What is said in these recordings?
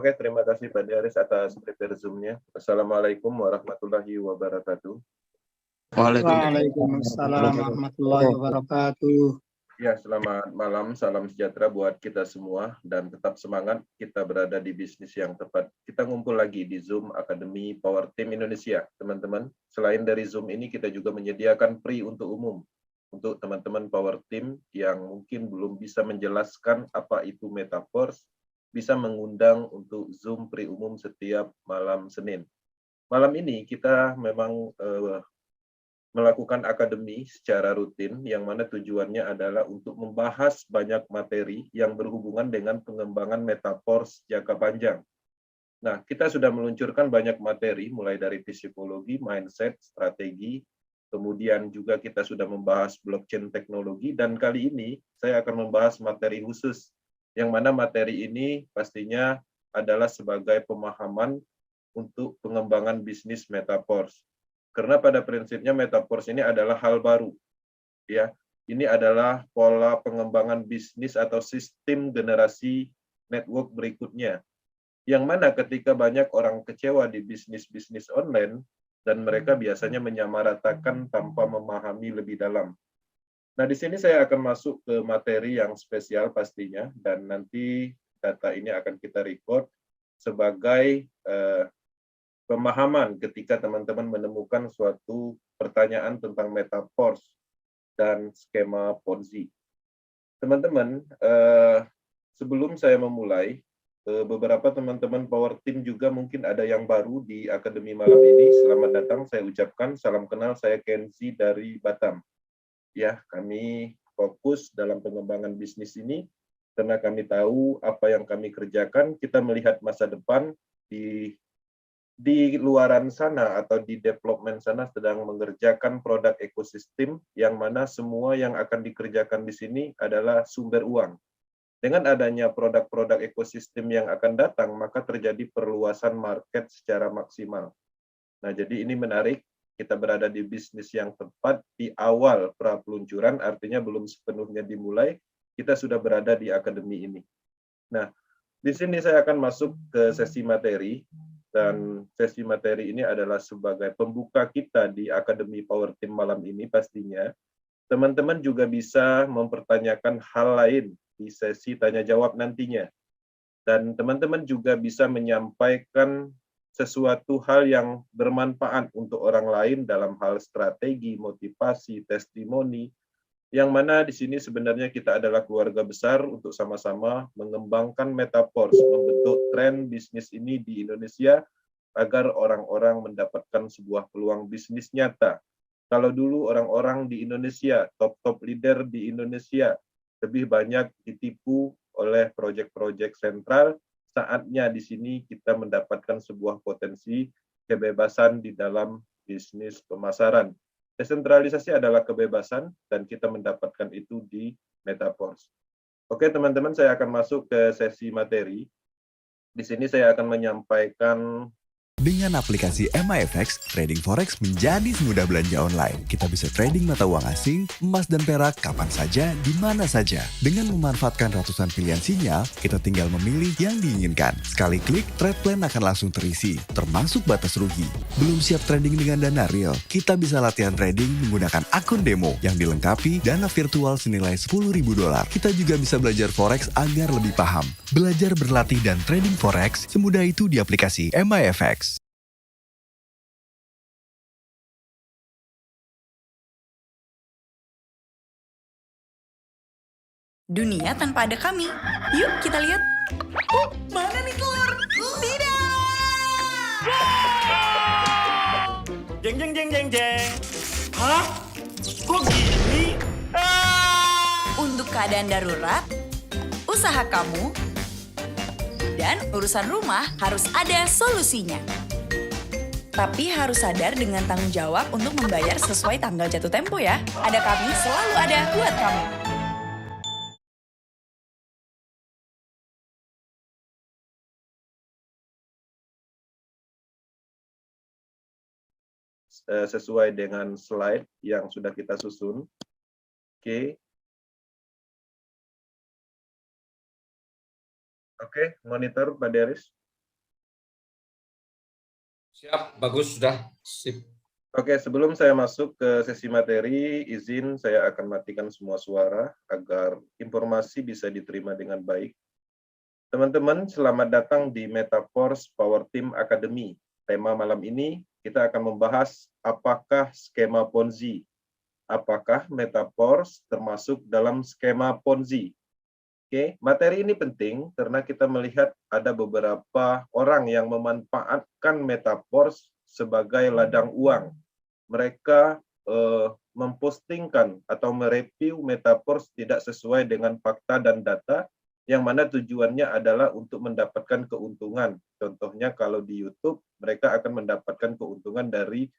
Oke, terima kasih Pak Diaris atas prepare Zoom-nya. Assalamualaikum warahmatullahi wabarakatuh. Waalaikumsalam warahmatullahi wabarakatuh. Ya, selamat malam, salam sejahtera buat kita semua, dan tetap semangat, kita berada di bisnis yang tepat. Kita ngumpul lagi di Zoom Akademi Power Team Indonesia, teman-teman. Selain dari Zoom ini, kita juga menyediakan free untuk umum, untuk teman-teman Power Team yang mungkin belum bisa menjelaskan apa itu Metaverse, bisa mengundang untuk Zoom free umum setiap malam Senin. Malam ini kita memang melakukan akademi secara rutin, yang mana tujuannya adalah untuk membahas banyak materi yang berhubungan dengan pengembangan Metaverse jangka panjang. Nah, kita sudah meluncurkan banyak materi, mulai dari psikologi, mindset, strategi, kemudian juga kita sudah membahas blockchain teknologi, dan kali ini saya akan membahas materi khusus, yang mana materi ini pastinya adalah sebagai pemahaman untuk pengembangan bisnis Metaverse. Karena pada prinsipnya Metaverse ini adalah hal baru, ya. Ini adalah pola pengembangan bisnis atau sistem generasi network berikutnya, yang mana ketika banyak orang kecewa di bisnis-bisnis online, dan mereka biasanya menyamaratakan tanpa memahami lebih dalam. Nah, di sini saya akan masuk ke materi yang spesial pastinya, dan nanti data ini akan kita record sebagai pemahaman ketika teman-teman menemukan suatu pertanyaan tentang Metaverse dan skema Ponzi. Teman-teman, sebelum saya memulai, beberapa teman-teman Power Team juga mungkin ada yang baru di Akademi malam ini. Selamat datang, saya ucapkan salam kenal, saya Kenzi dari Batam. Ya, kami fokus dalam pengembangan bisnis ini karena kami tahu apa yang kami kerjakan, kita melihat masa depan di luaran sana atau di development sana sedang mengerjakan produk ekosistem, yang mana semua yang akan dikerjakan di sini adalah sumber uang. Dengan adanya produk-produk ekosistem yang akan datang, maka terjadi perluasan market secara maksimal. Nah, jadi ini menarik, kita berada di bisnis yang tepat di awal pra-peluncuran, artinya belum sepenuhnya dimulai, kita sudah berada di akademi ini. Nah, di sini saya akan masuk ke sesi materi, dan sesi materi ini adalah sebagai pembuka kita di Akademi Power Team malam ini pastinya. Teman-teman juga bisa mempertanyakan hal lain di sesi tanya-jawab nantinya. Dan teman-teman juga bisa menyampaikan sesuatu hal yang bermanfaat untuk orang lain dalam hal strategi, motivasi, testimoni, yang mana di sini sebenarnya kita adalah keluarga besar untuk sama-sama mengembangkan Metaverse, membentuk tren bisnis ini di Indonesia agar orang-orang mendapatkan sebuah peluang bisnis nyata. Kalau dulu orang-orang di Indonesia, top-top leader di Indonesia, lebih banyak ditipu oleh proyek-proyek sentral, saatnya di sini kita mendapatkan sebuah potensi kebebasan di dalam bisnis pemasaran. Desentralisasi adalah kebebasan, dan kita mendapatkan itu di Metaverse. Oke, teman-teman, saya akan masuk ke sesi materi. Di sini saya akan menyampaikan. Dengan aplikasi MIFX, trading forex menjadi semudah belanja online. Kita bisa trading mata uang asing, emas dan perak kapan saja, di mana saja. Dengan memanfaatkan ratusan pilihan sinyal, kita tinggal memilih yang diinginkan. Sekali klik, trade plan akan langsung terisi, termasuk batas rugi. Belum siap trading dengan dana real? Kita bisa latihan trading menggunakan akun demo yang dilengkapi dana virtual senilai $10.000. Kita juga bisa belajar forex agar lebih paham. Belajar berlatih dan trading forex semudah itu di aplikasi MIFX. Dunia tanpa ada kami. Yuk kita lihat. Mana nih telur? Tidak! Jeng jeng jeng jeng jeng. Hah? Kok gini? Untuk keadaan darurat, usaha kamu, dan urusan rumah harus ada solusinya. Tapi harus sadar dengan tanggung jawab untuk membayar sesuai tanggal jatuh tempo ya. Ada kami selalu ada buat kamu. Sesuai dengan slide yang sudah kita susun. Oke. Oke, monitor Pak Deris. Siap, bagus, sudah. Sip. Oke, sebelum saya masuk ke sesi materi, izin saya akan matikan semua suara agar informasi bisa diterima dengan baik. Teman-teman, selamat datang di Metaforce Power Team Academy. Tema malam ini kita akan membahas apakah skema Ponzi. Apakah Metaforce termasuk dalam skema Ponzi? Oke, materi ini penting karena kita melihat ada beberapa orang yang memanfaatkan Metaforce sebagai ladang uang. Mereka mempostingkan atau mereview Metaforce tidak sesuai dengan fakta dan data, yang mana tujuannya adalah untuk mendapatkan keuntungan. Contohnya kalau di YouTube, mereka akan mendapatkan keuntungan dari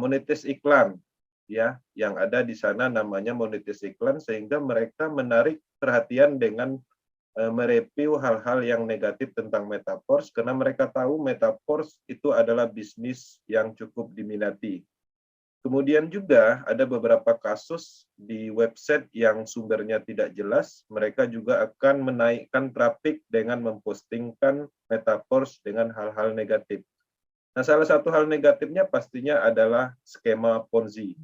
monetis iklan, ya, yang ada di sana namanya monetis iklan, sehingga mereka menarik perhatian dengan mereview hal-hal yang negatif tentang Metaforce karena mereka tahu Metaforce itu adalah bisnis yang cukup diminati. Kemudian juga ada beberapa kasus di website yang sumbernya tidak jelas, mereka juga akan menaikkan traffic dengan mempostingkan Metaforce dengan hal-hal negatif. Nah, salah satu hal negatifnya pastinya adalah skema Ponzi.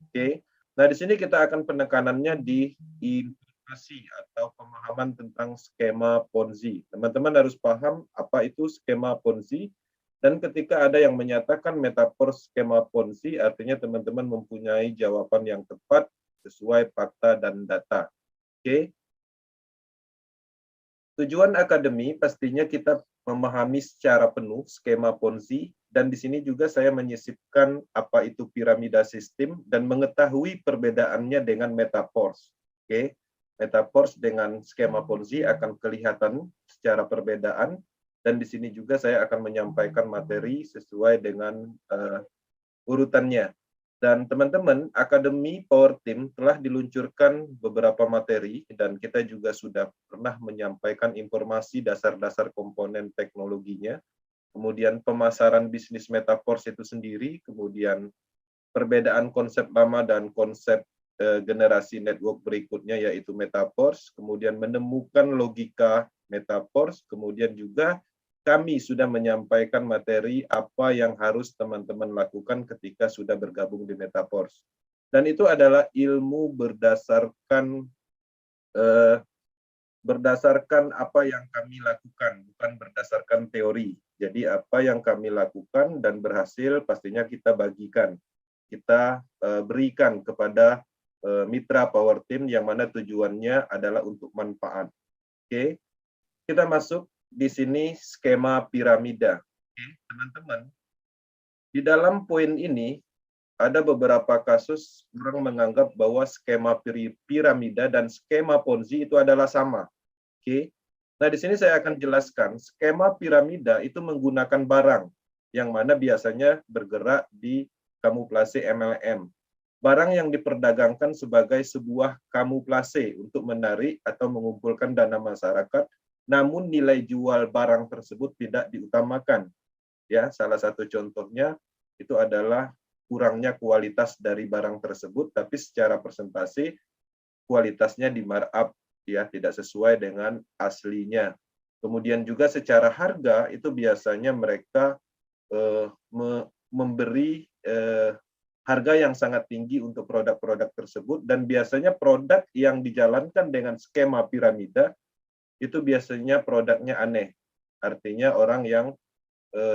Oke. Nah, di sini kita akan penekanannya di informasi atau pemahaman tentang skema Ponzi. Teman-teman harus paham apa itu skema Ponzi, dan ketika ada yang menyatakan Metaforce skema Ponzi, artinya teman-teman mempunyai jawaban yang tepat sesuai fakta dan data. Oke. Tujuan akademi pastinya kita memahami secara penuh skema Ponzi, dan di sini juga saya menyisipkan apa itu piramida sistem dan mengetahui perbedaannya dengan Metaforce. Oke. Metaforce dengan skema Ponzi akan kelihatan secara perbedaan, dan di sini juga saya akan menyampaikan materi sesuai dengan urutannya. Dan teman-teman, Akademi Power Team telah diluncurkan beberapa materi, dan kita juga sudah pernah menyampaikan informasi dasar-dasar komponen teknologinya, kemudian pemasaran bisnis Metaforce itu sendiri, kemudian perbedaan konsep lama dan konsep generasi network berikutnya yaitu Metaforce, kemudian menemukan logika Metaforce, kemudian juga kami sudah menyampaikan materi apa yang harus teman-teman lakukan ketika sudah bergabung di Metaforce. Dan itu adalah ilmu berdasarkan apa yang kami lakukan, bukan berdasarkan teori. Jadi apa yang kami lakukan dan berhasil pastinya kita bagikan, kita berikan kepada mitra Power Team yang mana tujuannya adalah untuk manfaat. Oke, kita masuk di sini skema piramida. Oke, teman-teman, di dalam poin ini ada beberapa kasus orang menganggap bahwa skema piramida dan skema Ponzi itu adalah sama. Oke, nah di sini saya akan jelaskan skema piramida itu menggunakan barang yang mana biasanya bergerak di kamuflase MLM. Barang yang diperdagangkan sebagai sebuah kamuflase untuk menarik atau mengumpulkan dana masyarakat, namun nilai jual barang tersebut tidak diutamakan. Ya, salah satu contohnya itu adalah kurangnya kualitas dari barang tersebut, tapi secara persentase kualitasnya di markup, ya, tidak sesuai dengan aslinya. Kemudian juga secara harga itu biasanya mereka memberi harga yang sangat tinggi untuk produk-produk tersebut, dan biasanya produk yang dijalankan dengan skema piramida itu biasanya produknya aneh. Artinya orang yang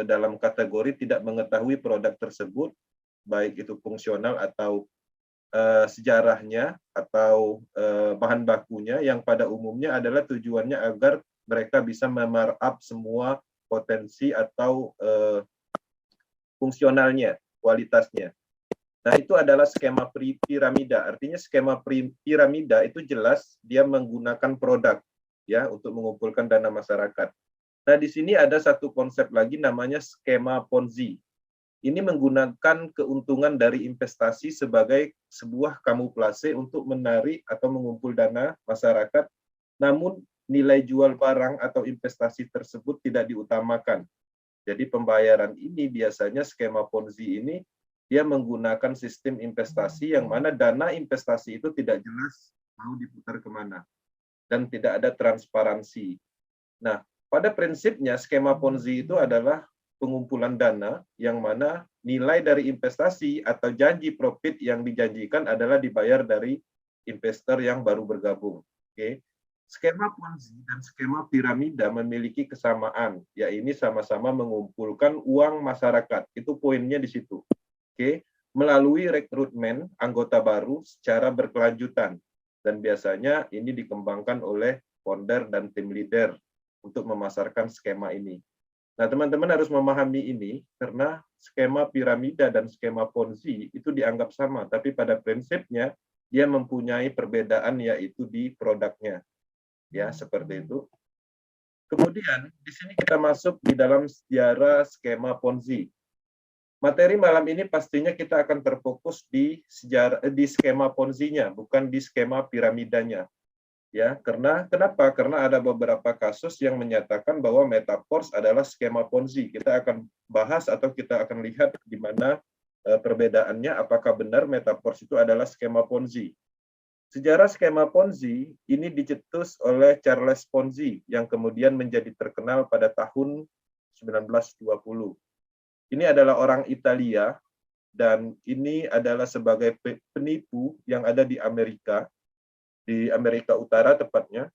dalam kategori tidak mengetahui produk tersebut, baik itu fungsional atau sejarahnya atau bahan bakunya, yang pada umumnya adalah tujuannya agar mereka bisa memarkup semua potensi atau fungsionalnya, kualitasnya. Nah, itu adalah skema piramida. Artinya skema piramida itu jelas dia menggunakan produk, ya, untuk mengumpulkan dana masyarakat. Nah, di sini ada satu konsep lagi namanya skema Ponzi. Ini menggunakan keuntungan dari investasi sebagai sebuah kamuflase untuk menarik atau mengumpul dana masyarakat, namun nilai jual barang atau investasi tersebut tidak diutamakan. Jadi pembayaran ini biasanya skema Ponzi ini dia menggunakan sistem investasi yang mana dana investasi itu tidak jelas mau diputar kemana dan tidak ada transparansi. Nah, pada prinsipnya skema Ponzi itu adalah pengumpulan dana yang mana nilai dari investasi atau janji profit yang dijanjikan adalah dibayar dari investor yang baru bergabung. Oke. Skema Ponzi dan skema piramida memiliki kesamaan, yaitu sama-sama mengumpulkan uang masyarakat. Itu poinnya di situ. Oke. Melalui rekrutmen anggota baru secara berkelanjutan. Dan biasanya ini dikembangkan oleh founder dan tim leader untuk memasarkan skema ini. Nah, teman-teman harus memahami ini karena skema piramida dan skema Ponzi itu dianggap sama, tapi pada prinsipnya dia mempunyai perbedaan yaitu di produknya. Ya, seperti itu. Kemudian di sini kita masuk di dalam sejarah skema Ponzi. Materi malam ini pastinya kita akan terfokus di skema Ponzi-nya, bukan di skema piramidanya. Ya, kenapa? Karena ada beberapa kasus yang menyatakan bahwa Metaverse adalah skema Ponzi. Kita akan bahas atau kita akan lihat di mana perbedaannya, apakah benar Metaverse itu adalah skema Ponzi. Sejarah skema Ponzi ini dicetus oleh Charles Ponzi yang kemudian menjadi terkenal pada tahun 1920. Ini adalah orang Italia dan ini adalah sebagai penipu yang ada di Amerika Utara tepatnya.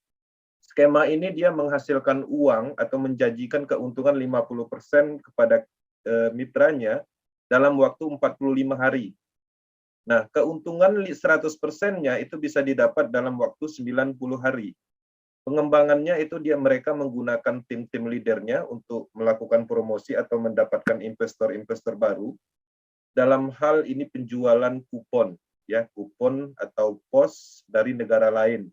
Skema ini dia menghasilkan uang atau menjanjikan keuntungan 50% kepada mitranya dalam waktu 45 hari. Nah, keuntungan 100%-nya itu bisa didapat dalam waktu 90 hari. Pengembangannya itu mereka menggunakan tim-tim leadernya untuk melakukan promosi atau mendapatkan investor-investor baru. Dalam hal ini penjualan kupon. Ya, kupon atau pos dari negara lain.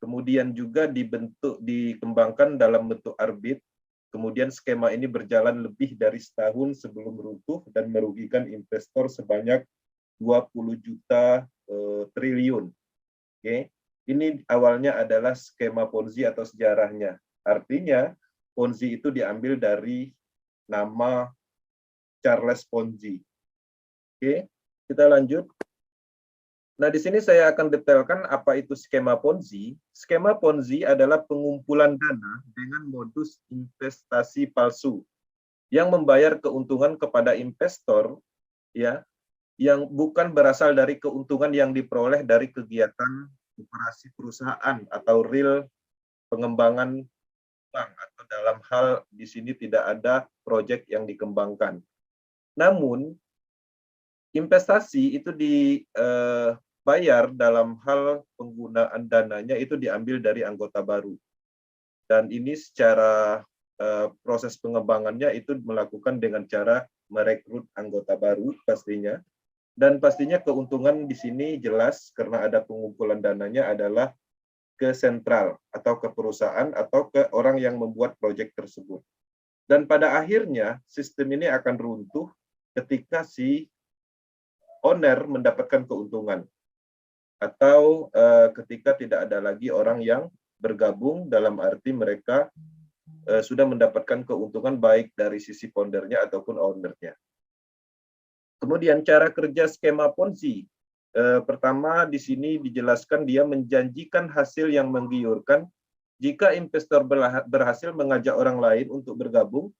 Kemudian juga dikembangkan dalam bentuk arbit. Kemudian skema ini berjalan lebih dari setahun sebelum runtuh dan merugikan investor sebanyak 20 juta triliun. Oke. Ini awalnya adalah skema Ponzi atau sejarahnya. Artinya Ponzi itu diambil dari nama Charles Ponzi. Oke, kita lanjut. Nah, di sini saya akan detailkan apa itu skema Ponzi. Skema Ponzi adalah pengumpulan dana dengan modus investasi palsu yang membayar keuntungan kepada investor ya, yang bukan berasal dari keuntungan yang diperoleh dari kegiatan operasi perusahaan atau real pengembangan bank, atau dalam hal di sini tidak ada proyek yang dikembangkan. Namun investasi itu dibayar dalam hal penggunaan dananya itu diambil dari anggota baru. Dan ini secara proses pengembangannya itu melakukan dengan cara merekrut anggota baru pastinya. Dan pastinya keuntungan di sini jelas karena ada pengumpulan dananya adalah ke sentral atau ke perusahaan atau ke orang yang membuat proyek tersebut. Dan pada akhirnya sistem ini akan runtuh ketika si owner mendapatkan keuntungan atau ketika tidak ada lagi orang yang bergabung, dalam arti mereka sudah mendapatkan keuntungan baik dari sisi foundernya ataupun ownernya. Kemudian cara kerja skema Ponzi. Pertama di sini dijelaskan dia menjanjikan hasil yang menggiurkan. Jika investor berhasil mengajak orang lain untuk bergabung,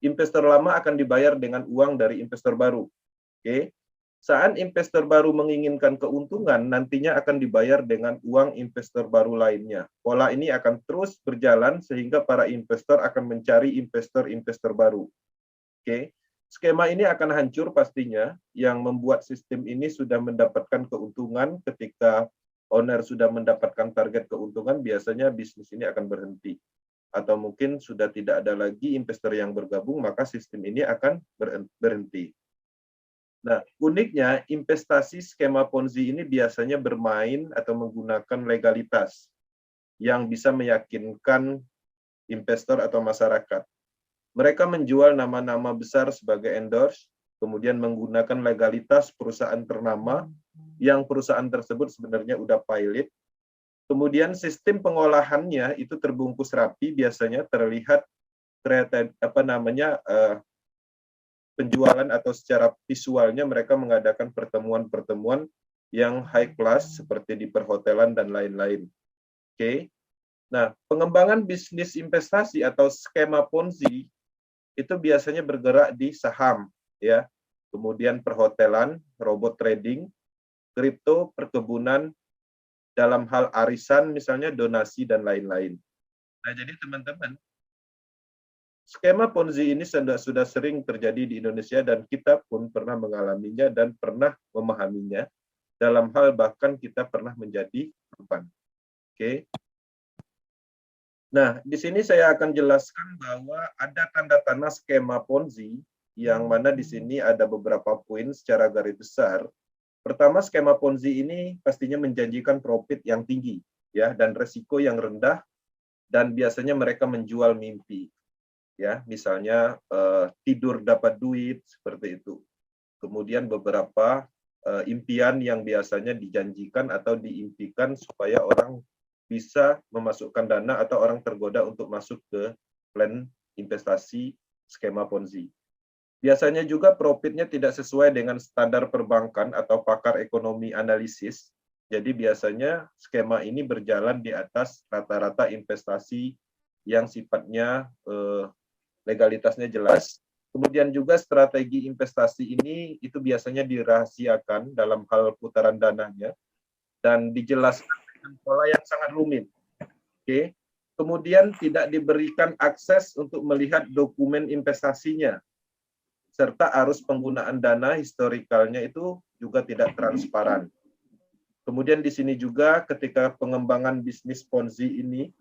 investor lama akan dibayar dengan uang dari investor baru. Oke. Saat investor baru menginginkan keuntungan, nantinya akan dibayar dengan uang investor baru lainnya. Pola ini akan terus berjalan sehingga para investor akan mencari investor-investor baru. Oke. Skema ini akan hancur pastinya, yang membuat sistem ini sudah mendapatkan keuntungan. Ketika owner sudah mendapatkan target keuntungan, biasanya bisnis ini akan berhenti. Atau mungkin sudah tidak ada lagi investor yang bergabung, maka sistem ini akan berhenti. Nah, uniknya investasi skema Ponzi ini biasanya bermain atau menggunakan legalitas yang bisa meyakinkan investor atau masyarakat. Mereka menjual nama-nama besar sebagai endorse, kemudian menggunakan legalitas perusahaan ternama, yang perusahaan tersebut sebenarnya udah pilot. Kemudian sistem pengolahannya itu terbungkus rapi, biasanya terlihat penjualan atau secara visualnya mereka mengadakan pertemuan-pertemuan yang high class seperti di perhotelan dan lain-lain. Oke. Nah, pengembangan bisnis investasi atau skema Ponzi itu biasanya bergerak di saham, ya. Kemudian perhotelan, robot trading, kripto, perkebunan, dalam hal arisan misalnya donasi dan lain-lain. Nah, jadi teman-teman, skema Ponzi ini sudah sering terjadi di Indonesia dan kita pun pernah mengalaminya dan pernah memahaminya. Dalam hal bahkan kita pernah menjadi korban. Oke. Nah, di sini saya akan jelaskan bahwa ada tanda-tanda skema Ponzi yang mana di sini ada beberapa poin secara garis besar. Pertama, skema Ponzi ini pastinya menjanjikan profit yang tinggi, ya, dan resiko yang rendah, dan biasanya mereka menjual mimpi, ya, misalnya tidur dapat duit seperti itu. Kemudian beberapa impian yang biasanya dijanjikan atau diimpikan supaya orang bisa memasukkan dana atau orang tergoda untuk masuk ke plan investasi skema Ponzi. Biasanya juga profitnya tidak sesuai dengan standar perbankan atau pakar ekonomi analisis. Jadi biasanya skema ini berjalan di atas rata-rata investasi yang sifatnya legalitasnya jelas. Kemudian juga strategi investasi ini itu biasanya dirahasiakan dalam hal putaran dananya dan dijelaskan dengan pola yang sangat rumit. Oke. Kemudian tidak diberikan akses untuk melihat dokumen investasinya, serta arus penggunaan dana historikalnya itu juga tidak transparan. Kemudian di sini juga ketika pengembangan bisnis Ponzi ini,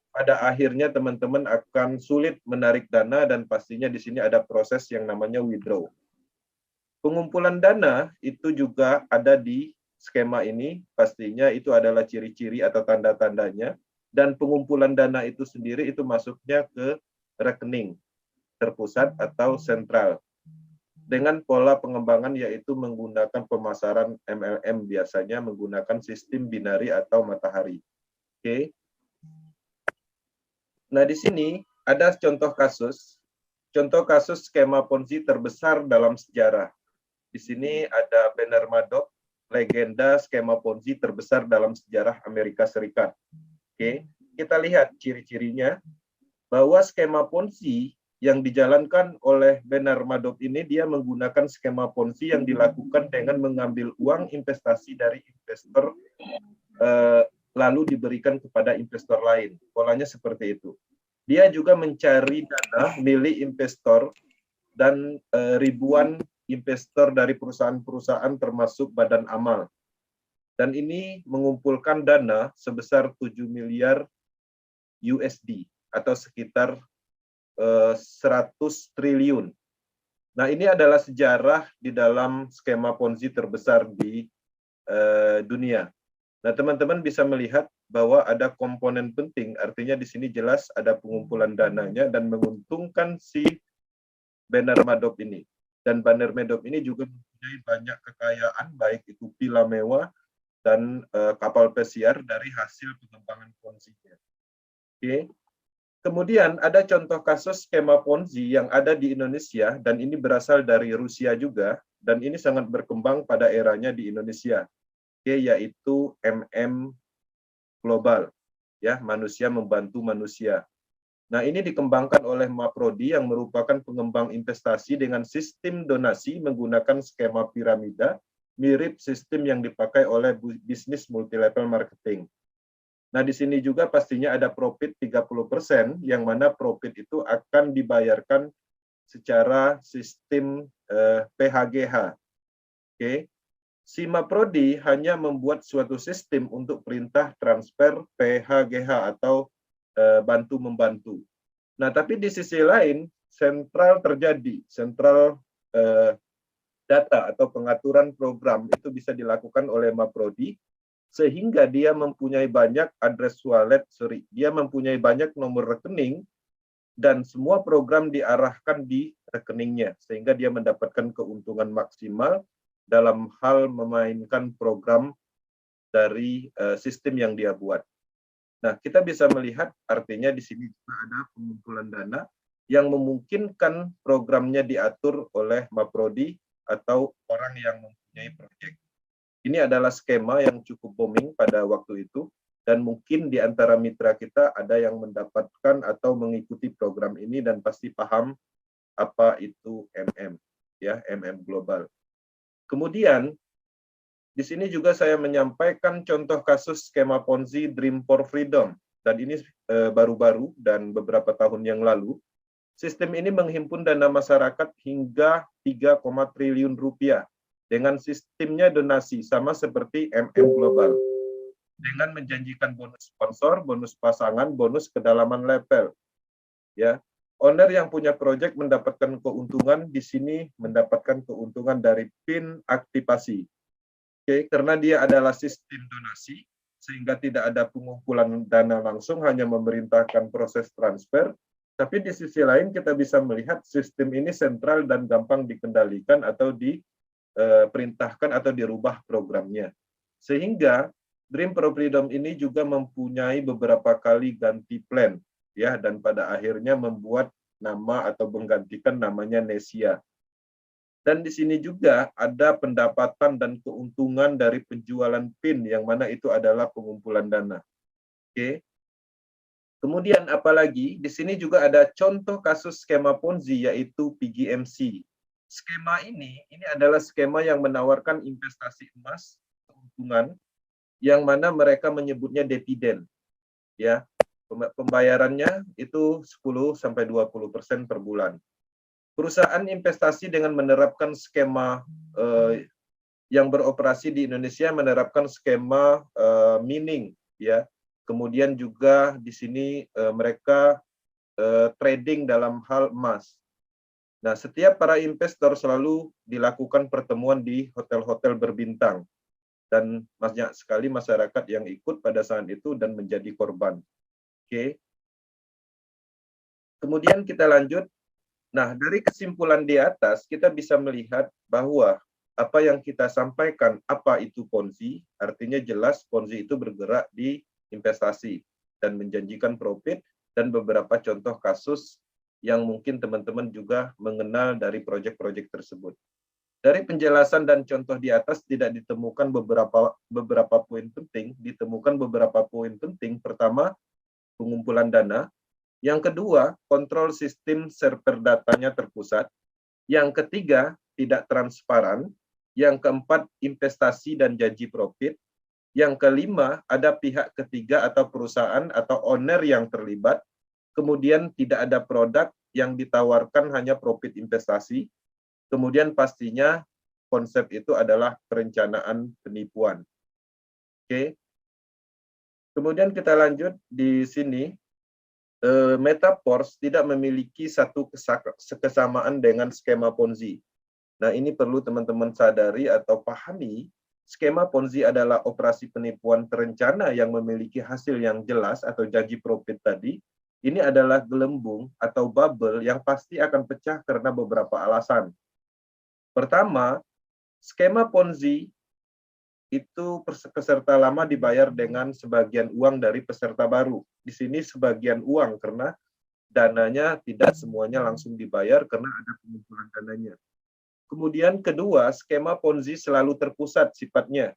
pada akhirnya teman-teman akan sulit menarik dana dan pastinya di sini ada proses yang namanya withdraw. Pengumpulan dana itu juga ada di skema ini, pastinya itu adalah ciri-ciri atau tanda-tandanya, dan pengumpulan dana itu sendiri itu masuknya ke rekening terpusat atau sentral. Dengan pola pengembangan yaitu menggunakan pemasaran MLM, biasanya menggunakan sistem binari atau matahari. Oke. Nah, di sini ada contoh kasus skema Ponzi terbesar dalam sejarah. Di sini ada Bernard Madoff, legenda skema Ponzi terbesar dalam sejarah Amerika Serikat. Oke, kita lihat ciri-cirinya bahwa skema Ponzi yang dijalankan oleh Bernard Madoff ini, dia menggunakan skema Ponzi yang dilakukan dengan mengambil uang investasi dari investor lalu diberikan kepada investor lain. Polanya seperti itu. Dia juga mencari dana milik investor dan ribuan investor dari perusahaan-perusahaan termasuk badan amal. Dan ini mengumpulkan dana sebesar 7 miliar USD atau sekitar 100 triliun. Nah, ini adalah sejarah di dalam skema Ponzi terbesar di dunia. Nah, teman-teman bisa melihat bahwa ada komponen penting, artinya di sini jelas ada pengumpulan dananya dan menguntungkan si Bernard Madoff ini. Dan Bernard Madoff ini juga mempunyai banyak kekayaan, baik itu villa mewah dan kapal pesiar dari hasil pengembangan Ponzi-nya. Oke. Kemudian ada contoh kasus skema Ponzi yang ada di Indonesia, dan ini berasal dari Rusia juga, dan ini sangat berkembang pada eranya di Indonesia. Yaitu Global, ya, manusia membantu manusia. Nah, ini dikembangkan oleh Maprodi yang merupakan pengembang investasi dengan sistem donasi menggunakan skema piramida, mirip sistem yang dipakai oleh bisnis multilevel marketing. Nah, di sini juga pastinya ada profit 30%, yang mana profit itu akan dibayarkan secara sistem PHGH. Oke. Si Maprodi hanya membuat suatu sistem untuk perintah transfer PHGH atau bantu-membantu. Nah, tapi di sisi lain, sentral data atau pengaturan program itu bisa dilakukan oleh Maprodi, sehingga dia mempunyai banyak address wallet, dia mempunyai banyak nomor rekening, dan semua program diarahkan di rekeningnya, sehingga dia mendapatkan keuntungan maksimal dalam hal memainkan program dari sistem yang dia buat. Nah, kita bisa melihat artinya di sini juga ada pengumpulan dana yang memungkinkan programnya diatur oleh Maprodi atau orang yang mempunyai proyek. Ini adalah skema yang cukup booming pada waktu itu, dan mungkin di antara mitra kita ada yang mendapatkan atau mengikuti program ini dan pasti paham apa itu ya, global. Kemudian di sini juga saya menyampaikan contoh kasus skema Ponzi Dream for Freedom, dan ini baru-baru dan beberapa tahun yang lalu. Sistem ini menghimpun dana masyarakat hingga 3, triliun rupiah dengan sistemnya donasi sama seperti Global, dengan menjanjikan bonus sponsor, bonus pasangan, bonus kedalaman level. Ya, owner yang punya proyek mendapatkan keuntungan di sini, mendapatkan keuntungan dari PIN aktivasi. Oke, karena dia adalah sistem donasi, sehingga tidak ada pengumpulan dana langsung, hanya memerintahkan proses transfer. Tapi di sisi lain kita bisa melihat sistem ini sentral dan gampang dikendalikan atau diperintahkan atau dirubah programnya. Sehingga Dream for Freedom ini juga mempunyai beberapa kali ganti plan, ya, dan pada akhirnya membuat nama atau menggantikan namanya Nesia. Dan di sini juga ada pendapatan dan keuntungan dari penjualan PIN, yang mana itu adalah pengumpulan dana. Oke. Kemudian apalagi di sini juga ada contoh kasus skema Ponzi, yaitu PGMC. Skema ini adalah skema yang menawarkan investasi emas keuntungan, yang mana mereka menyebutnya dividen. Ya, pembayarannya itu 10-20% per bulan. Perusahaan investasi dengan menerapkan skema yang beroperasi di Indonesia menerapkan skema mining, ya. Kemudian juga di sini mereka trading dalam hal emas. Nah, setiap para investor selalu dilakukan pertemuan di hotel-hotel berbintang, dan banyak sekali masyarakat yang ikut pada saat itu dan menjadi korban. Oke. Kemudian kita lanjut. Nah, dari kesimpulan di atas kita bisa melihat bahwa apa yang kita sampaikan, apa itu Ponzi, artinya jelas Ponzi itu bergerak di investasi dan menjanjikan profit, dan beberapa contoh kasus yang mungkin teman-teman juga mengenal dari proyek-proyek tersebut. Dari penjelasan dan contoh di atas tidak ditemukan beberapa poin penting, ditemukan beberapa poin penting. Pertama, pengumpulan dana. Yang kedua, kontrol sistem server datanya terpusat. Yang ketiga, tidak transparan. Yang keempat, investasi dan janji profit. Yang kelima, ada pihak ketiga atau perusahaan atau owner yang terlibat. Kemudian tidak ada produk yang ditawarkan, hanya profit investasi. Kemudian pastinya konsep itu adalah perencanaan penipuan. Oke. Kemudian kita lanjut di sini. Metaverse tidak memiliki satu kesamaan dengan skema Ponzi. Nah, ini perlu teman-teman sadari atau pahami. Skema Ponzi adalah operasi penipuan terencana yang memiliki hasil yang jelas atau janji profit tadi. Ini adalah gelembung atau bubble yang pasti akan pecah karena beberapa alasan. Pertama, skema Ponzi itu peserta lama dibayar dengan sebagian uang dari peserta baru. Di sini sebagian uang karena dananya tidak semuanya langsung dibayar karena ada pengumpulan dananya. Kemudian kedua, skema Ponzi selalu terpusat sifatnya.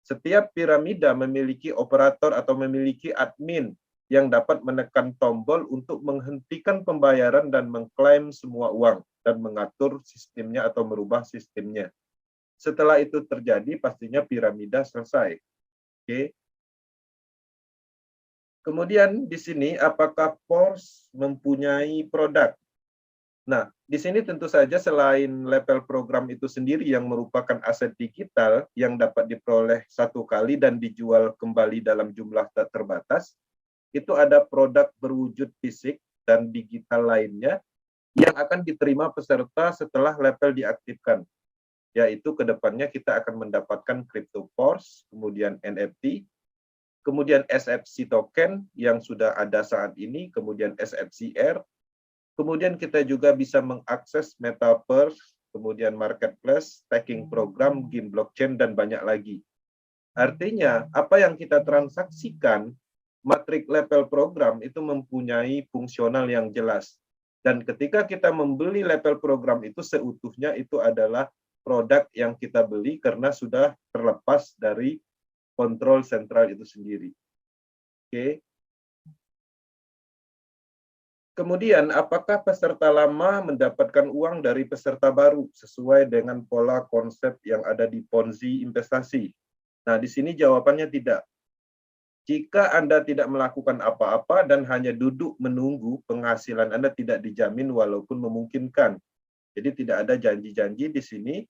Setiap piramida memiliki operator atau memiliki admin yang dapat menekan tombol untuk menghentikan pembayaran dan mengklaim semua uang dan mengatur sistemnya atau merubah sistemnya. Setelah itu terjadi, pastinya piramida selesai. Oke. Kemudian di sini, apakah PORS mempunyai produk? Nah, di sini tentu saja selain level program itu sendiri yang merupakan aset digital yang dapat diperoleh satu kali dan dijual kembali dalam jumlah tak terbatas, itu ada produk berwujud fisik dan digital lainnya yang akan diterima peserta setelah level diaktifkan. Yaitu ke depannya kita akan mendapatkan crypto PORS, kemudian NFT, kemudian SFC token yang sudah ada saat ini, kemudian SFCR, kemudian kita juga bisa mengakses Metaverse, kemudian marketplace, staking program, game blockchain, dan banyak lagi. Artinya, apa yang kita transaksikan, matrik level program itu mempunyai fungsional yang jelas. Dan ketika kita membeli level program itu seutuhnya, itu adalah produk yang kita beli karena sudah terlepas dari kontrol sentral itu sendiri. Oke. Kemudian, apakah peserta lama mendapatkan uang dari peserta baru sesuai dengan pola konsep yang ada di Ponzi investasi? Nah, di sini jawabannya tidak. Jika Anda tidak melakukan apa-apa dan hanya duduk menunggu, penghasilan Anda tidak dijamin walaupun memungkinkan. Jadi tidak ada janji-janji di sini.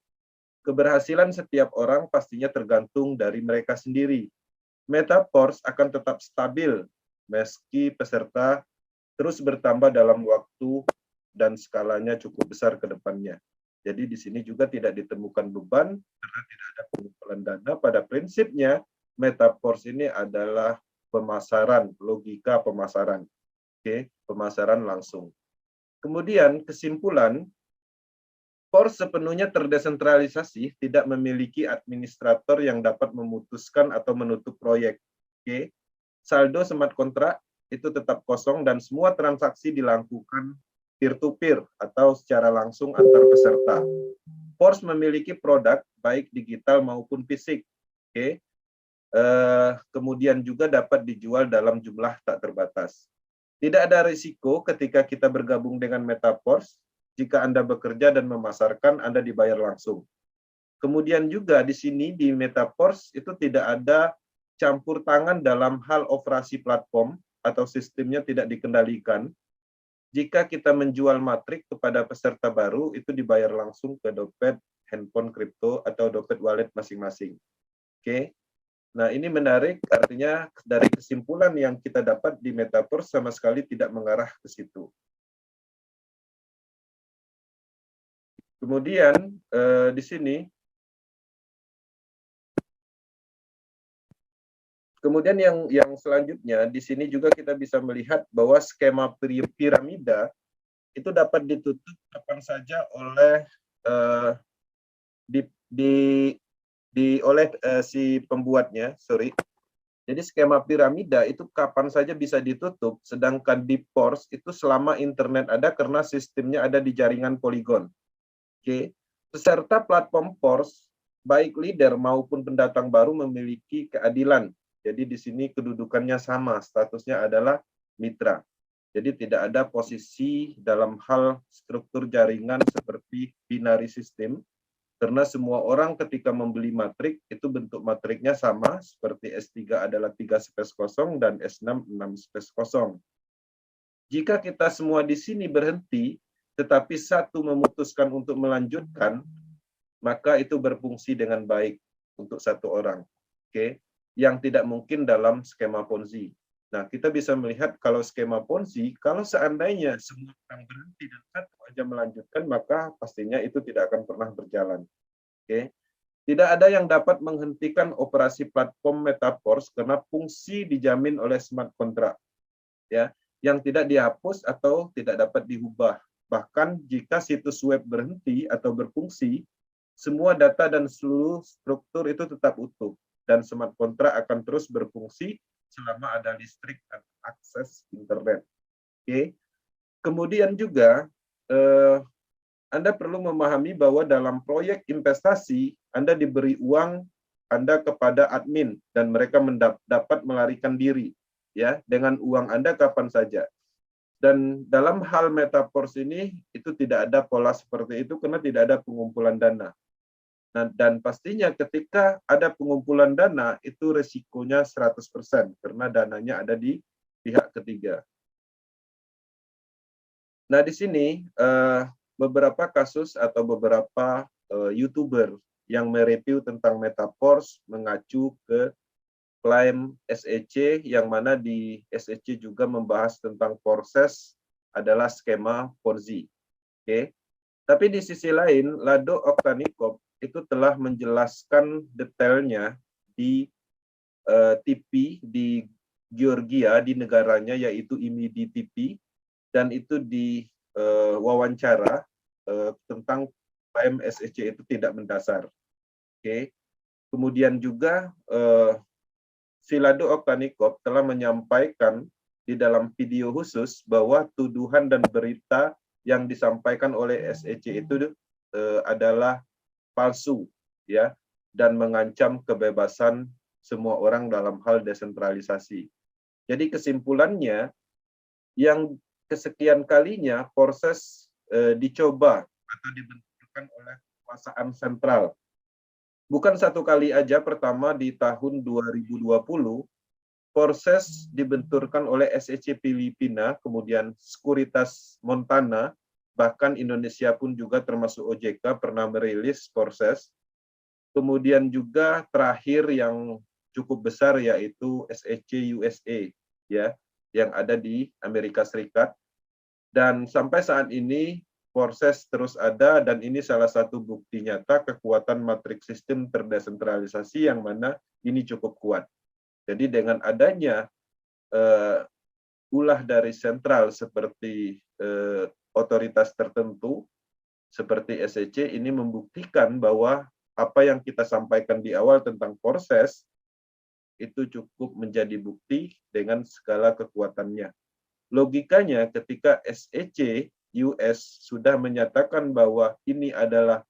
Keberhasilan setiap orang pastinya tergantung dari mereka sendiri. Metaverse akan tetap stabil meski peserta terus bertambah dalam waktu dan skalanya cukup besar ke depannya. Jadi di sini juga tidak ditemukan beban karena tidak ada pengumpulan dana. Pada prinsipnya, Metaverse ini adalah pemasaran, logika pemasaran. Oke, pemasaran langsung. Kemudian kesimpulan, Force sepenuhnya terdesentralisasi, tidak memiliki administrator yang dapat memutuskan atau menutup proyek. Oke. Saldo smart contract itu tetap kosong dan semua transaksi dilakukan peer-to-peer atau secara langsung antar peserta. Force memiliki produk baik digital maupun fisik. Oke. Kemudian juga dapat dijual dalam jumlah tak terbatas. Tidak ada risiko ketika kita bergabung dengan Metaverse. Jika Anda bekerja dan memasarkan, Anda dibayar langsung. Kemudian juga di sini di Metaverse itu tidak ada campur tangan dalam hal operasi platform atau sistemnya tidak dikendalikan. Jika kita menjual matrik kepada peserta baru, itu dibayar langsung ke dompet, handphone kripto, atau dompet wallet masing-masing. Oke. Nah, ini menarik, artinya dari kesimpulan yang kita dapat di Metaverse sama sekali tidak mengarah ke situ. Kemudian di sini, kemudian yang selanjutnya di sini juga kita bisa melihat bahwa skema piramida itu dapat ditutup kapan saja oleh oleh si pembuatnya, sorry. Jadi skema piramida itu kapan saja bisa ditutup, sedangkan di Force itu selama internet ada karena sistemnya ada di jaringan Polygon. Oke, peserta platform Force, baik leader maupun pendatang baru memiliki keadilan. Jadi di sini kedudukannya sama, statusnya adalah mitra. Jadi tidak ada posisi dalam hal struktur jaringan seperti binary system, karena semua orang ketika membeli matrik, itu bentuk matriknya sama, seperti S3 adalah 3 space kosong dan S6 6 space kosong. Jika kita semua di sini berhenti, tetapi satu memutuskan untuk melanjutkan, maka itu berfungsi dengan baik untuk satu orang. Oke, yang tidak mungkin dalam skema Ponzi. Nah, kita bisa melihat kalau skema Ponzi, kalau seandainya semua orang berhenti dan satu aja melanjutkan, maka pastinya itu tidak akan pernah berjalan. Oke, tidak ada yang dapat menghentikan operasi platform Metaverse karena fungsi dijamin oleh smart contract, ya, yang tidak dihapus atau tidak dapat diubah. Bahkan jika situs web berhenti atau berfungsi, semua data dan seluruh struktur itu tetap utuh, dan smart contract akan terus berfungsi selama ada listrik dan akses internet. Oke. Kemudian juga Anda perlu memahami bahwa dalam proyek investasi Anda diberi uang Anda kepada admin dan mereka dapat melarikan diri ya dengan uang Anda kapan saja. Dan dalam hal Metaverse ini itu tidak ada pola seperti itu karena tidak ada pengumpulan dana. Nah, dan pastinya ketika ada pengumpulan dana itu resikonya 100% karena dananya ada di pihak ketiga. Nah, di sini beberapa kasus atau beberapa YouTuber yang mereview tentang Metaverse mengacu ke klaim SEC yang mana di SEC juga membahas tentang proses adalah skema Ponzi. Oke. Tapi di sisi lain, Lado Oktanikov itu telah menjelaskan detailnya di TV di Georgia di negaranya yaitu IMIDI TV dan itu di wawancara tentang klaim SEC itu tidak mendasar. Oke. Kemudian juga Lado Oktanikov telah menyampaikan di dalam video khusus bahwa tuduhan dan berita yang disampaikan oleh SEC itu adalah palsu ya dan mengancam kebebasan semua orang dalam hal desentralisasi. Jadi kesimpulannya yang kesekian kalinya proses dicoba atau dibentukkan oleh kekuasaan sentral. Bukan satu kali aja, pertama di tahun 2020, proses dibenturkan oleh SEC Filipina, kemudian Sekuritas Montana, bahkan Indonesia pun juga termasuk OJK pernah merilis proses. Kemudian juga terakhir yang cukup besar yaitu SEC USA, ya, yang ada di Amerika Serikat. Dan sampai saat ini proses terus ada, dan ini salah satu bukti nyata kekuatan matriks sistem terdesentralisasi yang mana ini cukup kuat. Jadi dengan adanya ulah dari sentral seperti otoritas tertentu seperti SEC, ini membuktikan bahwa apa yang kita sampaikan di awal tentang proses itu cukup menjadi bukti dengan segala kekuatannya. Logikanya ketika SEC US sudah menyatakan bahwa ini adalah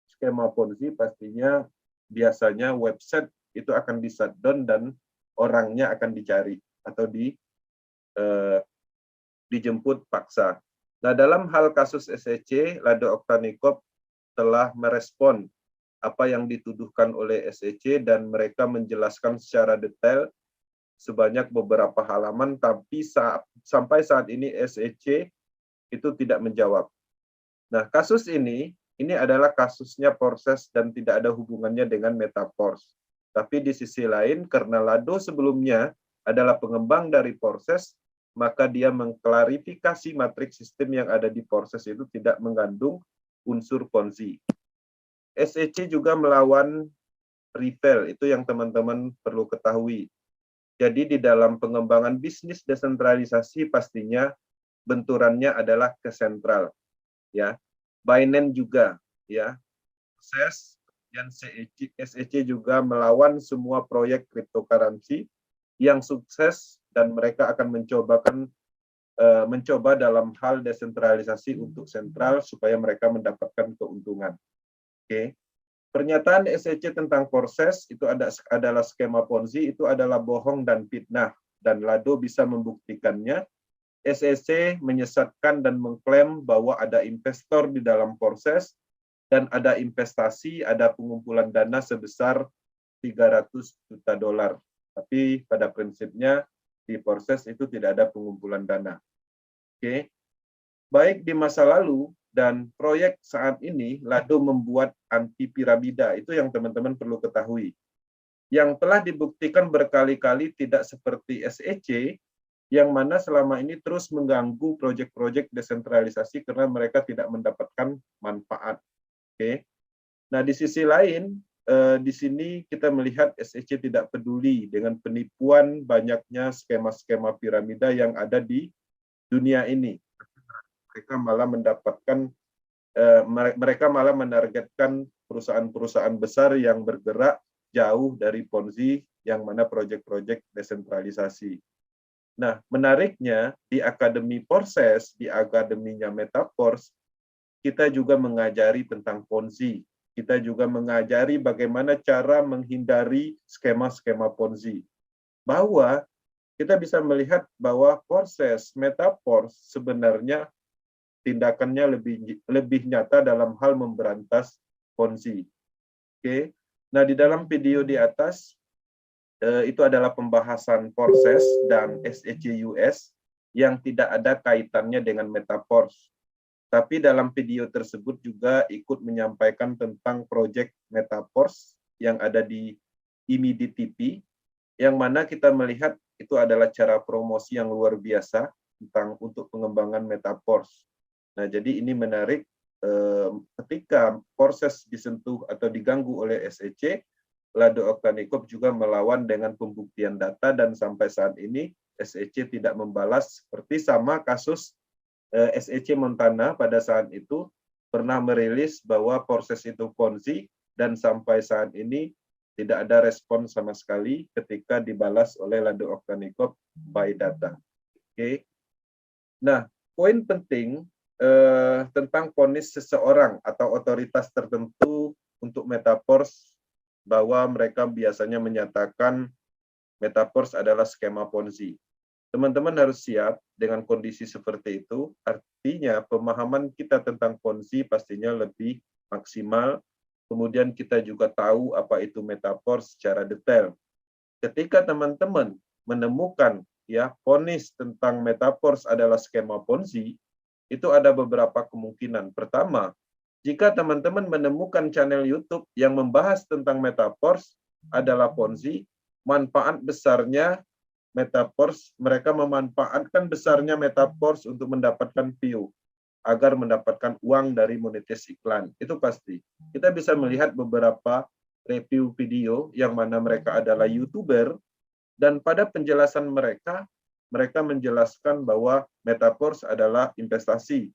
skema Ponzi, pastinya biasanya website itu akan di-shutdown dan orangnya akan dicari atau dijemput paksa. Nah, dalam hal kasus SEC, Lado Oktanikop telah merespon apa yang dituduhkan oleh SEC dan mereka menjelaskan secara detail sebanyak beberapa halaman, tapi sampai saat ini SEC itu tidak menjawab. Nah, kasus ini adalah kasusnya proses dan tidak ada hubungannya dengan Metaforce. Tapi di sisi lain, karena Lado sebelumnya adalah pengembang dari proses, maka dia mengklarifikasi matriks sistem yang ada di proses itu tidak mengandung unsur Ponzi. SEC juga melawan Rivel, itu yang teman-teman perlu ketahui. Jadi di dalam pengembangan bisnis desentralisasi pastinya benturannya adalah ke sentral, ya. Binance juga, ya. SEC dan SEC juga melawan semua proyek cryptocurrency yang sukses dan mereka akan mencoba dalam hal desentralisasi untuk sentral supaya mereka mendapatkan keuntungan. Oke. Pernyataan SEC tentang proses itu adalah skema Ponzi, itu adalah bohong dan fitnah, dan Lado bisa membuktikannya. SEC menyesatkan dan mengklaim bahwa ada investor di dalam proses dan ada investasi, ada pengumpulan dana sebesar 300 juta dolar. Tapi pada prinsipnya di proses itu tidak ada pengumpulan dana. Oke. Baik di masa lalu dan proyek saat ini, Lado membuat anti piramida. Itu yang teman-teman perlu ketahui. Yang telah dibuktikan berkali-kali tidak seperti SEC, yang mana selama ini terus mengganggu proyek-proyek desentralisasi karena mereka tidak mendapatkan manfaat. Oke. Nah, di sisi lain, di sini kita melihat SEC tidak peduli dengan penipuan banyaknya skema-skema piramida yang ada di dunia ini. Mereka malah menargetkan perusahaan-perusahaan besar yang bergerak jauh dari Ponzi, yang mana proyek-proyek desentralisasi. Nah, menariknya di Akademi Proses, di akademinya Metaforce, kita juga mengajari tentang Ponzi. Kita juga mengajari bagaimana cara menghindari skema-skema Ponzi. Bahwa kita bisa melihat bahwa proses Metaforce sebenarnya tindakannya lebih nyata dalam hal memberantas Ponzi. Oke. Nah, di dalam video di atas itu adalah pembahasan proses dan SEC US yang tidak ada kaitannya dengan Metaforce. Tapi dalam video tersebut juga ikut menyampaikan tentang proyek Metaforce yang ada di IMIDI TV, yang mana kita melihat itu adalah cara promosi yang luar biasa untuk pengembangan Metaforce. Nah, jadi ini menarik ketika proses disentuh atau diganggu oleh SEC, Lado Oktanikop juga melawan dengan pembuktian data, dan sampai saat ini SEC tidak membalas, seperti sama kasus SEC Montana pada saat itu pernah merilis bahwa proses itu Ponzi, dan sampai saat ini tidak ada respon sama sekali ketika dibalas oleh Lado Oktanikop by data. Oke. Nah, poin penting tentang vonis seseorang atau otoritas tertentu untuk Metaforce, bahwa mereka biasanya menyatakan Metaforce adalah skema Ponzi. Teman-teman harus siap dengan kondisi seperti itu, artinya pemahaman kita tentang Ponzi pastinya lebih maksimal, kemudian kita juga tahu apa itu metaverse secara detail. Ketika teman-teman menemukan ya vonis tentang metaverse adalah skema Ponzi, itu ada beberapa kemungkinan. Pertama, jika teman-teman menemukan channel YouTube yang membahas tentang metaverse adalah Ponzi, manfaat besarnya metaverse, mereka memanfaatkan besarnya metaverse untuk mendapatkan view, agar mendapatkan uang dari monetis iklan. Itu pasti. Kita bisa melihat beberapa review video yang mana mereka adalah YouTuber, dan pada penjelasan mereka, mereka menjelaskan bahwa metaverse adalah investasi.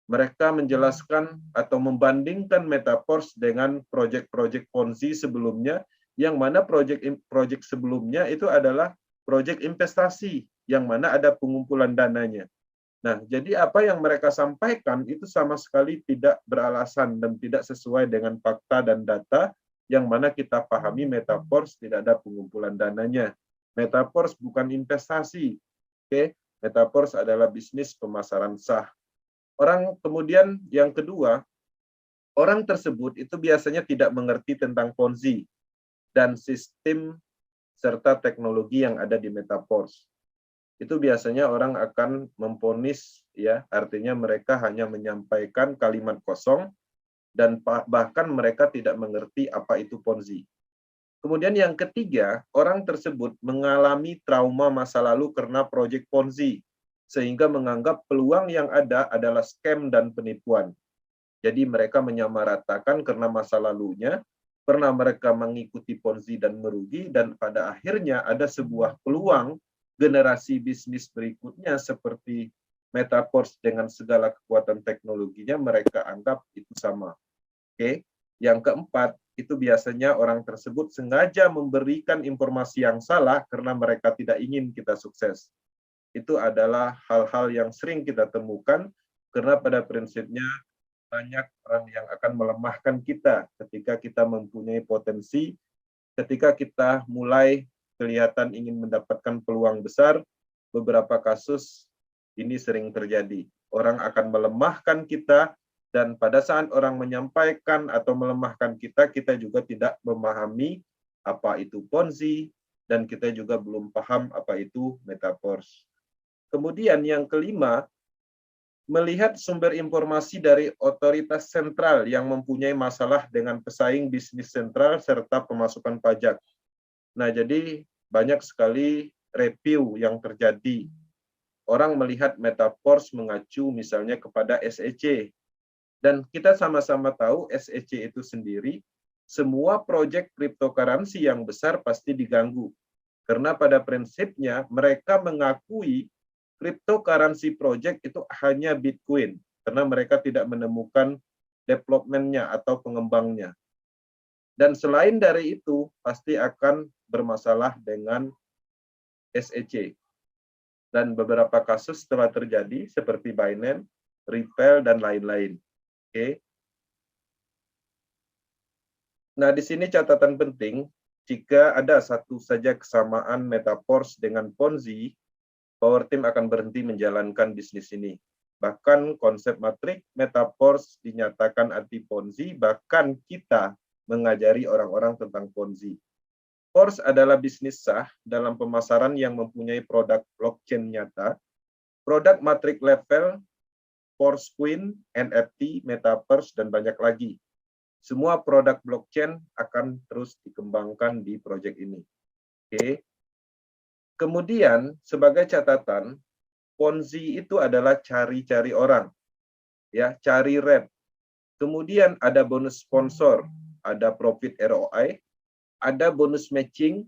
Mereka menjelaskan atau membandingkan metaverse dengan proyek-proyek Ponzi sebelumnya, yang mana proyek sebelumnya itu adalah proyek investasi, yang mana ada pengumpulan dananya. Nah, jadi apa yang mereka sampaikan itu sama sekali tidak beralasan dan tidak sesuai dengan fakta dan data, yang mana kita pahami metaverse tidak ada pengumpulan dananya. Metaverse bukan investasi. Oke, metaverse adalah bisnis pemasaran sah. Orang kemudian yang kedua, orang tersebut itu biasanya tidak mengerti tentang Ponzi dan sistem serta teknologi yang ada di metaverse. Itu biasanya orang akan memvonis, ya, artinya mereka hanya menyampaikan kalimat kosong dan bahkan mereka tidak mengerti apa itu Ponzi. Kemudian yang ketiga, orang tersebut mengalami trauma masa lalu karena proyek Ponzi, sehingga menganggap peluang yang ada adalah scam dan penipuan. Jadi mereka menyamaratakan karena masa lalunya, pernah mereka mengikuti Ponzi dan merugi, dan pada akhirnya ada sebuah peluang generasi bisnis berikutnya seperti metaverse dengan segala kekuatan teknologinya, mereka anggap itu sama. Oke. Yang keempat, itu biasanya orang tersebut sengaja memberikan informasi yang salah karena mereka tidak ingin kita sukses. Itu adalah hal-hal yang sering kita temukan, karena pada prinsipnya banyak orang yang akan melemahkan kita ketika kita mempunyai potensi, ketika kita mulai kelihatan ingin mendapatkan peluang besar. Beberapa kasus ini sering terjadi. Orang akan melemahkan kita, dan pada saat orang menyampaikan atau melemahkan kita, kita juga tidak memahami apa itu Ponzi, dan kita juga belum paham apa itu metaverse. Kemudian yang kelima, melihat sumber informasi dari otoritas sentral yang mempunyai masalah dengan pesaing bisnis sentral serta pemasukan pajak. Nah, jadi banyak sekali review yang terjadi. Orang melihat metaverse mengacu misalnya kepada SEC. Dan kita sama-sama tahu SEC itu sendiri, semua proyek cryptocurrency yang besar pasti diganggu. Karena pada prinsipnya mereka mengakui cryptocurrency project itu hanya Bitcoin, karena mereka tidak menemukan development-nya atau pengembangnya. Dan selain dari itu, pasti akan bermasalah dengan SEC. Dan beberapa kasus telah terjadi seperti Binance, Ripple, dan lain-lain. Oke. Nah, di sini catatan penting, jika ada satu saja kesamaan metaverse dengan Ponzi, Power Team akan berhenti menjalankan bisnis ini. Bahkan konsep matrik metaverse dinyatakan anti Ponzi, bahkan kita mengajari orang-orang tentang Ponzi. Force adalah bisnis sah dalam pemasaran yang mempunyai produk blockchain nyata, produk matrik level, Force Coin, NFT, metaverse, dan banyak lagi. Semua produk blockchain akan terus dikembangkan di proyek ini. Oke. Kemudian, sebagai catatan, Ponzi itu adalah cari-cari orang, ya, cari rep. Kemudian ada bonus sponsor, ada profit ROI, ada bonus matching,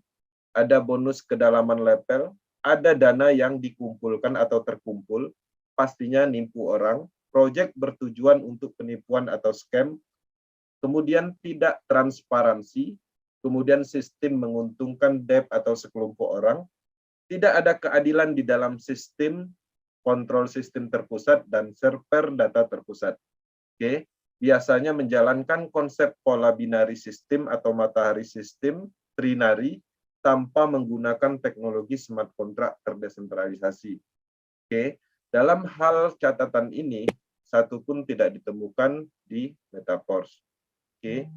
ada bonus kedalaman level, ada dana yang dikumpulkan atau terkumpul, pastinya nipu orang, proyek bertujuan untuk penipuan atau scam, kemudian tidak transparansi, kemudian sistem menguntungkan debt atau sekelompok orang, tidak ada keadilan di dalam sistem, kontrol sistem terpusat, dan server data terpusat. Oke, biasanya menjalankan konsep pola binari sistem atau matahari sistem, trinary, tanpa menggunakan teknologi smart contract terdesentralisasi. Oke, dalam hal catatan ini, satu pun tidak ditemukan di Metaverse. Oke,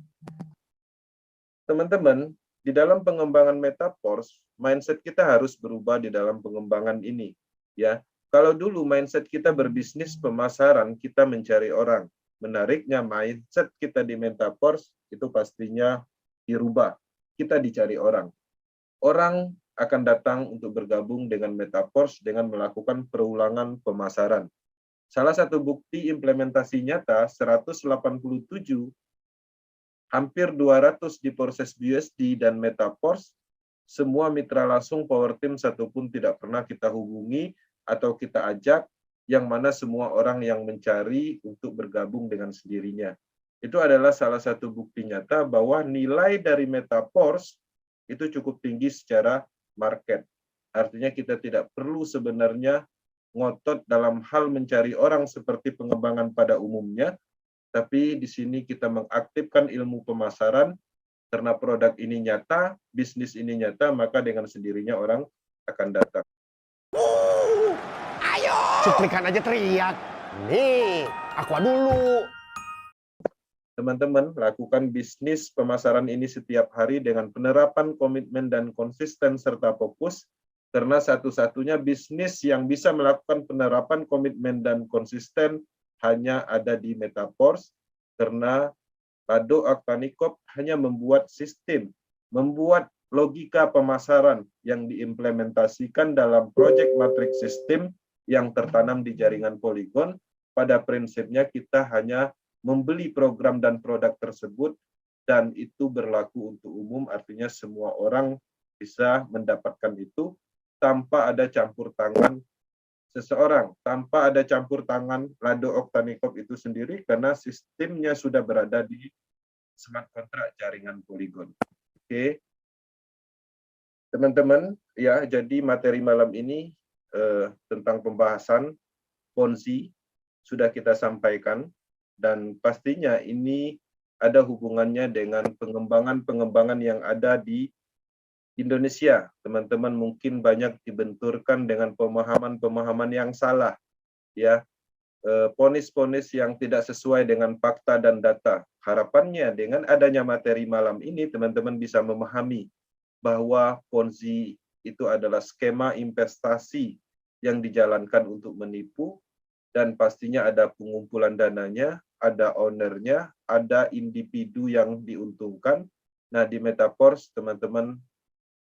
teman-teman, di dalam pengembangan Metaverse, mindset kita harus berubah di dalam pengembangan ini. Ya, kalau dulu mindset kita berbisnis pemasaran, kita mencari orang. Menariknya, mindset kita di Metaverse itu pastinya dirubah. Kita dicari orang. Orang akan datang untuk bergabung dengan Metaverse dengan melakukan perulangan pemasaran. Salah satu bukti implementasi nyata 187, hampir 200 di proses BUSD dan Metaverse, semua mitra langsung Power Team satupun tidak pernah kita hubungi atau kita ajak, yang mana semua orang yang mencari untuk bergabung dengan sendirinya. Itu adalah salah satu bukti nyata bahwa nilai dari Metaverse itu cukup tinggi secara market. Artinya kita tidak perlu sebenarnya ngotot dalam hal mencari orang seperti pengembangan pada umumnya, tapi di sini kita mengaktifkan ilmu pemasaran, karena produk ini nyata, bisnis ini nyata, maka dengan sendirinya orang akan datang. Ayo! Cuplikan aja teriak. Nih, aqua dulu. Teman-teman, lakukan bisnis pemasaran ini setiap hari dengan penerapan komitmen dan konsisten serta fokus, karena satu-satunya bisnis yang bisa melakukan penerapan komitmen dan konsisten hanya ada di Metaverse, karena Lado Oktanikop hanya membuat sistem, membuat logika pemasaran yang diimplementasikan dalam Project Matrix System yang tertanam di jaringan Polygon. Pada prinsipnya kita hanya membeli program dan produk tersebut, dan itu berlaku untuk umum, artinya semua orang bisa mendapatkan itu tanpa ada campur tangan seseorang, tanpa ada campur tangan Lado Oktanikop itu sendiri, karena sistemnya sudah berada di smart contract jaringan Polygon. Oke, teman-teman, ya, jadi materi malam ini tentang pembahasan Ponzi sudah kita sampaikan, dan pastinya ini ada hubungannya dengan pengembangan-pengembangan yang ada di Indonesia. Teman-teman mungkin banyak dibenturkan dengan pemahaman-pemahaman yang salah, ya, ponis-ponis yang tidak sesuai dengan fakta dan data. Harapannya dengan adanya materi malam ini, teman-teman bisa memahami bahwa Ponzi itu adalah skema investasi yang dijalankan untuk menipu, dan pastinya ada pengumpulan dananya, ada ownernya, ada individu yang diuntungkan. Nah, di Metaverse, teman-teman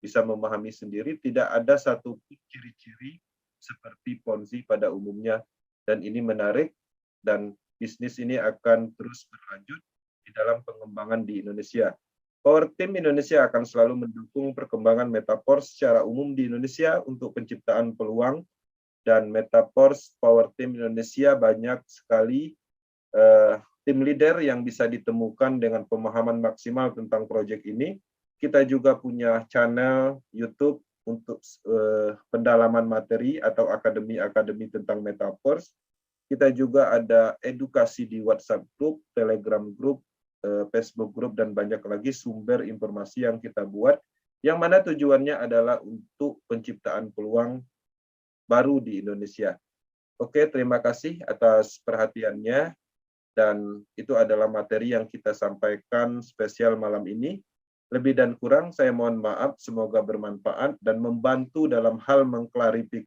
bisa memahami sendiri, tidak ada satu ciri-ciri seperti Ponzi pada umumnya. Dan ini menarik, dan bisnis ini akan terus berlanjut di dalam pengembangan di Indonesia. Power Team Indonesia akan selalu mendukung perkembangan Metaverse secara umum di Indonesia untuk penciptaan peluang, dan Metaverse Power Team Indonesia banyak sekali tim leader yang bisa ditemukan dengan pemahaman maksimal tentang proyek ini. Kita juga punya channel YouTube untuk pendalaman materi atau akademi-akademi tentang Metaverse. Kita juga ada edukasi di WhatsApp group, Telegram group, Facebook group, dan banyak lagi sumber informasi yang kita buat, yang mana tujuannya adalah untuk penciptaan peluang baru di Indonesia. Oke, terima kasih atas perhatiannya. Dan itu adalah materi yang kita sampaikan spesial malam ini. Lebih dan kurang saya mohon maaf, semoga bermanfaat dan membantu dalam hal mengklarifikasi